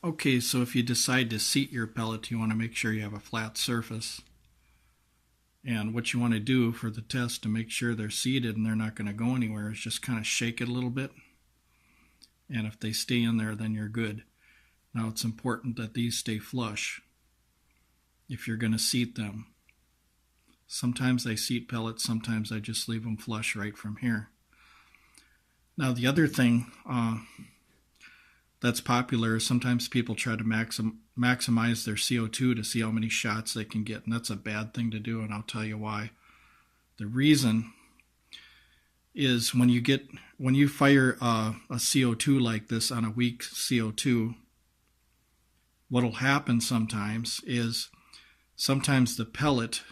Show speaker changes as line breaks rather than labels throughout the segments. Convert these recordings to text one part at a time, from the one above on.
Okay, so if you decide to seat your pellet, you want to make sure you have a flat surface. And what you want to do for the test to make sure they're seated and they're not going to go anywhere is just kind of shake it a little bit. And if they stay in there, then you're good. Now it's important that these stay flush if you're going to seat them. Sometimes I seat pellets, sometimes I just leave them flush right from here. Now the other thing that's popular is sometimes people try to maximize their CO2 to see how many shots they can get, and that's a bad thing to do, and I'll tell you why. The reason is when you fire a CO2 like this on a weak CO2, what'll happen sometimes is sometimes the pellet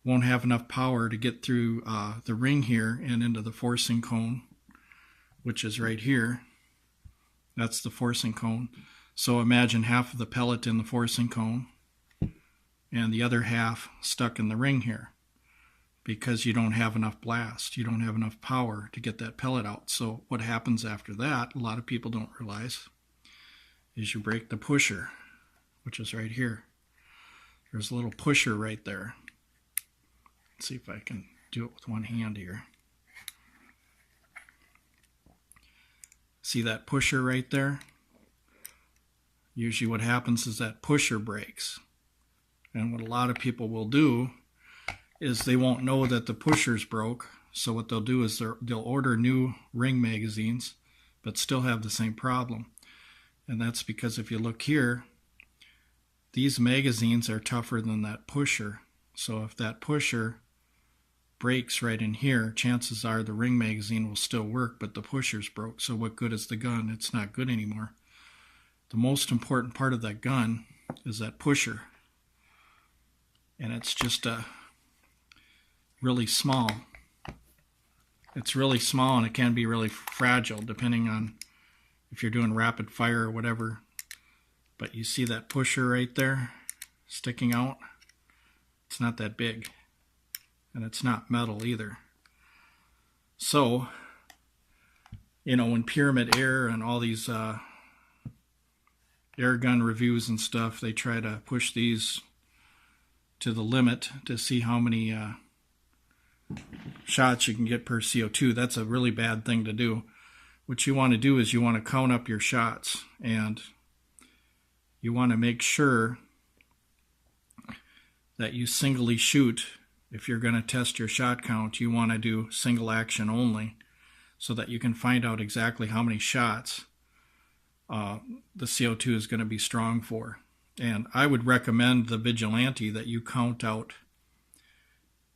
won't have enough power to get through the ring here and into the forcing cone, which is right here. That's the forcing cone. So imagine half of the pellet in the forcing cone and the other half stuck in the ring here because you don't have enough blast. You don't have enough power to get that pellet out. So what happens after that, a lot of people don't realize, is you break the pusher, which is right here. There's a little pusher right there. Let's see if I can do it with one hand here. See that pusher right there? Usually what happens is that pusher breaks. And what a lot of people will do is they won't know that the pusher's broke. So what they'll do is they'll order new ring magazines, but still have the same problem. And that's because if you look here, these magazines are tougher than that pusher. So if that pusher breaks right in here, chances are the ring magazine will still work, but the pusher's broke. So what good is the gun? It's not good anymore. The most important part of that gun is that pusher. And it's just really small. It's really small and it can be really fragile depending on if you're doing rapid fire or whatever. But you see that pusher right there sticking out? It's not that big. And it's not metal either. So, when Pyramid Air and all these air gun reviews and stuff, they try to push these to the limit to see how many shots you can get per CO2. That's a really bad thing to do. What you want to do is you want to count up your shots, and you want to make sure that you singly shoot. If you're going to test your shot count, you want to do single action only so that you can find out exactly how many shots the CO2 is going to be strong for. And I would recommend the Vigilante that you count out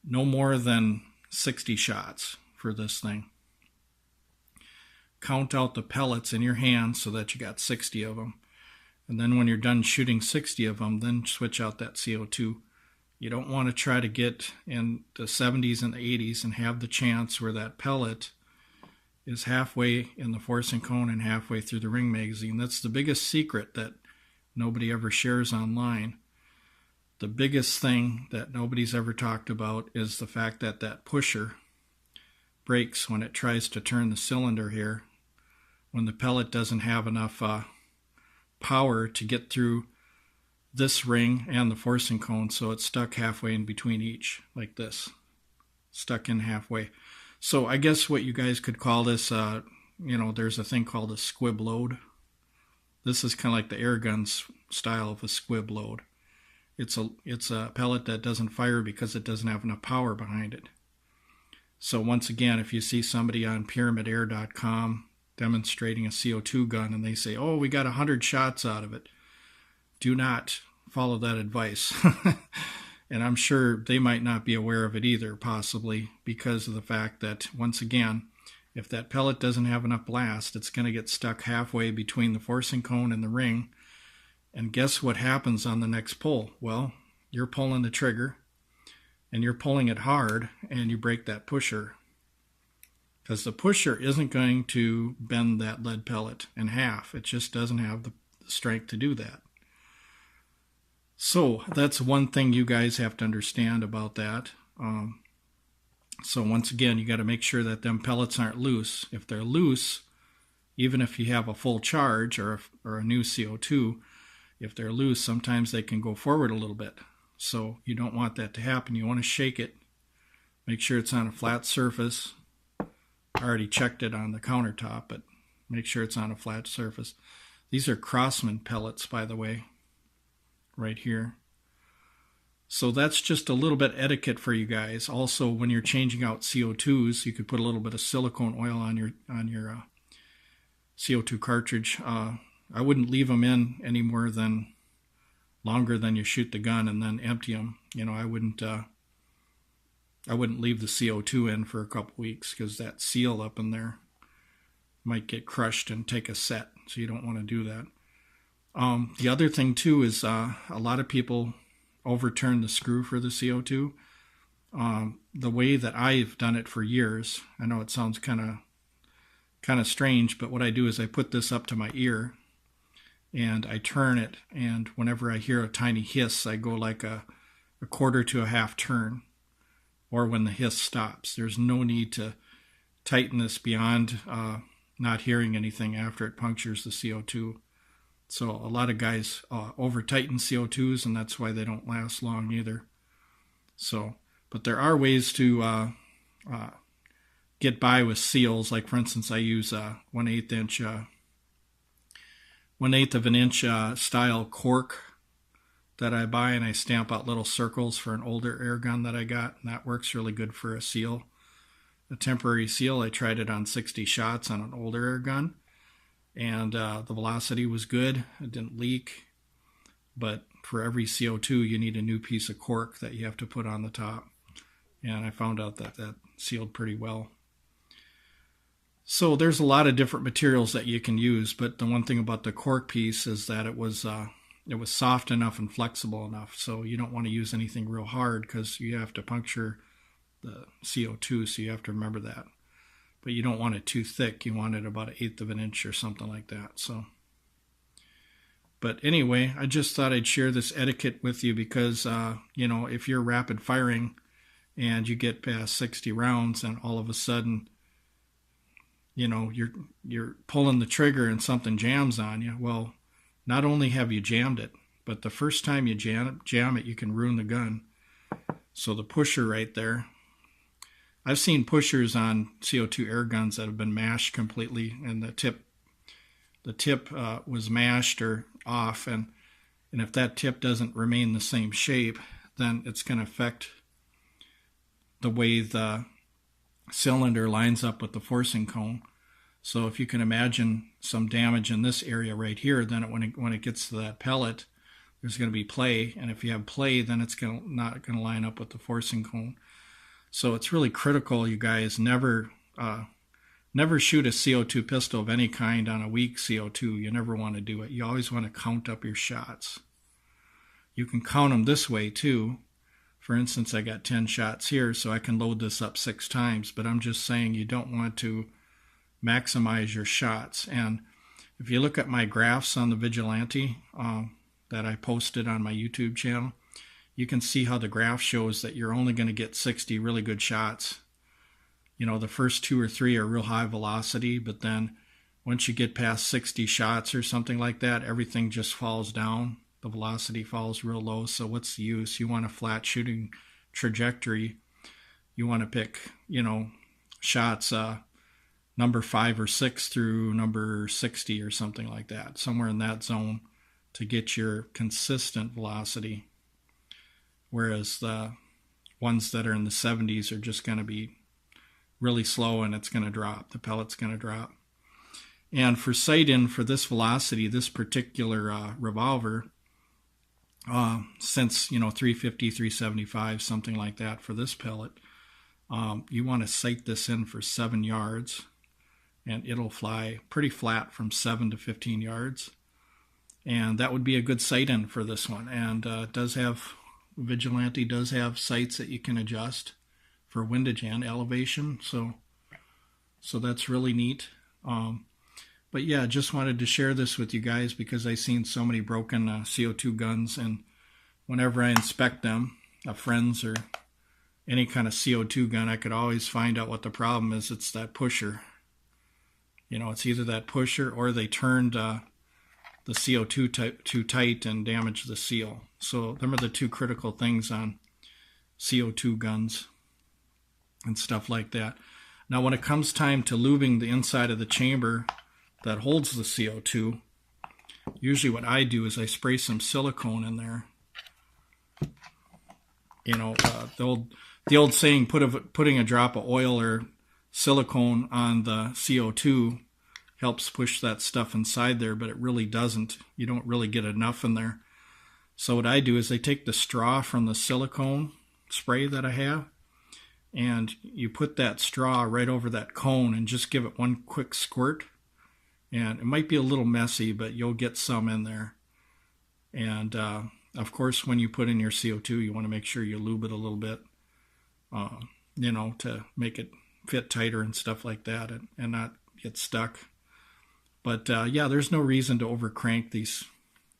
no more than 60 shots for this thing. Count out the pellets in your hand so that you got 60 of them. And then when you're done shooting 60 of them, then switch out that CO2. You don't want to try to get in the 70s and the 80s and have the chance where that pellet is halfway in the forcing cone and halfway through the ring magazine. That's the biggest secret that nobody ever shares online. The biggest thing that nobody's ever talked about is the fact that that pusher breaks when it tries to turn the cylinder here, when the pellet doesn't have enough power to get through this ring and the forcing cone, so it's stuck halfway in between each, like this, stuck in halfway. So I guess what you guys could call this, there's a thing called a squib load. This is kind of like the air gun's style of a squib load. It's a pellet that doesn't fire because it doesn't have enough power behind it. So once again, if you see somebody on pyramidair.com demonstrating a CO2 gun and they say, oh, we got 100 shots out of it, do not follow that advice. And I'm sure they might not be aware of it either, possibly because of the fact that, once again, if that pellet doesn't have enough blast, it's going to get stuck halfway between the forcing cone and the ring. And guess what happens on the next pull? Well, you're pulling the trigger, and you're pulling it hard, and you break that pusher. Because the pusher isn't going to bend that lead pellet in half. It just doesn't have the strength to do that. So that's one thing you guys have to understand about that. So once again, you got to make sure that them pellets aren't loose. If they're loose, even if you have a full charge or a new CO2, if they're loose, sometimes they can go forward a little bit. So you don't want that to happen. You want to shake it. Make sure it's on a flat surface. I already checked it on the countertop, but make sure it's on a flat surface. These are Crossman pellets, by the way, right here. So that's just a little bit etiquette for you guys. Also, when you're changing out CO2s, you could put a little bit of silicone oil on your CO2 cartridge. I wouldn't leave them in any more than longer than you shoot the gun and then empty them. You know, I wouldn't leave the CO2 in for a couple weeks because that seal up in there might get crushed and take a set. So you don't want to do that. The other thing too is a lot of people overturn the screw for the CO2. The way that I've done it for years, I know it sounds kind of strange, but what I do is I put this up to my ear and I turn it, and whenever I hear a tiny hiss, I go like a quarter to a half turn, or when the hiss stops. There's no need to tighten this beyond not hearing anything after it punctures the CO2. So a lot of guys over tighten CO2s, and that's why they don't last long either. So, but there are ways to get by with seals. Like for instance, I use 1/8 of an inch style cork that I buy, and I stamp out little circles for an older air gun that I got, and that works really good for a seal. A temporary seal, I tried it on 60 shots on an older air gun, and the velocity was good. It didn't leak, but for every CO2 you need a new piece of cork that you have to put on the top, and I found out that that sealed pretty well. So there's a lot of different materials that you can use, but the one thing about the cork piece is that it was soft enough and flexible enough, so you don't want to use anything real hard because you have to puncture the CO2, so you have to remember that. But you don't want it too thick. You want it about 1/8 of an inch or something like that. So, but anyway, I just thought I'd share this etiquette with you because, you know, if you're rapid firing and you get past 60 rounds and all of a sudden, you know, you're pulling the trigger and something jams on you, well, not only have you jammed it, but the first time you jam it, you can ruin the gun. So the pusher right there, I've seen pushers on CO2 air guns that have been mashed completely, and the tip was mashed or off, and if that tip doesn't remain the same shape, then it's going to affect the way the cylinder lines up with the forcing cone. So if you can imagine some damage in this area right here, then when it gets to that pellet, there's going to be play, and if you have play, then it's not going to line up with the forcing cone. So it's really critical, you guys, never shoot a CO2 pistol of any kind on a weak CO2. You never want to do it. You always want to count up your shots. You can count them this way too. For instance, I got 10 shots here, so I can load this up 6 times, but I'm just saying you don't want to maximize your shots. And if you look at my graphs on the Vigilante that I posted on my YouTube channel, you can see how the graph shows that you're only going to get 60 really good shots. You know, the first 2 or 3 are real high velocity, but then once you get past 60 shots or something like that, everything just falls down. The velocity falls real low. So what's the use? You want a flat shooting trajectory. You want to pick, you know, shots number 5 or 6 through number 60 or something like that, somewhere in that zone to get your consistent velocity. Whereas the ones that are in the 70s are just going to be really slow, and it's going to drop. The pellet's going to drop. And for sight-in for this velocity, this particular revolver, since, you know, 350, 375, something like that for this pellet, you want to sight this in for 7 yards, and it'll fly pretty flat from 7 to 15 yards. And that would be a good sight-in for this one. And Vigilante does have sights that you can adjust for windage and elevation, so that's really neat. But yeah, just wanted to share this with you guys because I've seen so many broken CO2 guns, and whenever I inspect them, a friend's or any kind of CO2 gun, I could always find out what the problem is. It's that pusher. You know, it's either that pusher or they turned the CO2 too tight and damaged the seal. So them are the two critical things on CO2 guns and stuff like that. Now when it comes time to lubing the inside of the chamber that holds the CO2, usually what I do is I spray some silicone in there. You know, the old saying, putting a drop of oil or silicone on the CO2 helps push that stuff inside there, but it really doesn't. You don't really get enough in there. So what I do is I take the straw from the silicone spray that I have, and you put that straw right over that cone and just give it one quick squirt. And it might be a little messy, but you'll get some in there. And of course, when you put in your CO2, you want to make sure you lube it a little bit, you know, to make it fit tighter and stuff like that, and not get stuck. But yeah, there's no reason to overcrank these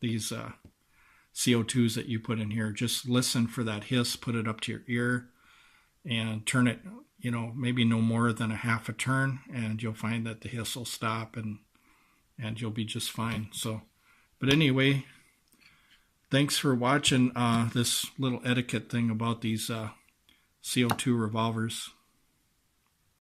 CO2s that you put in here. Just listen for that hiss, put it up to your ear, and turn it, you know, maybe no more than a half a turn, and you'll find that the hiss will stop, and you'll be just fine. So, but anyway, thanks for watching this little etiquette thing about these CO2 revolvers.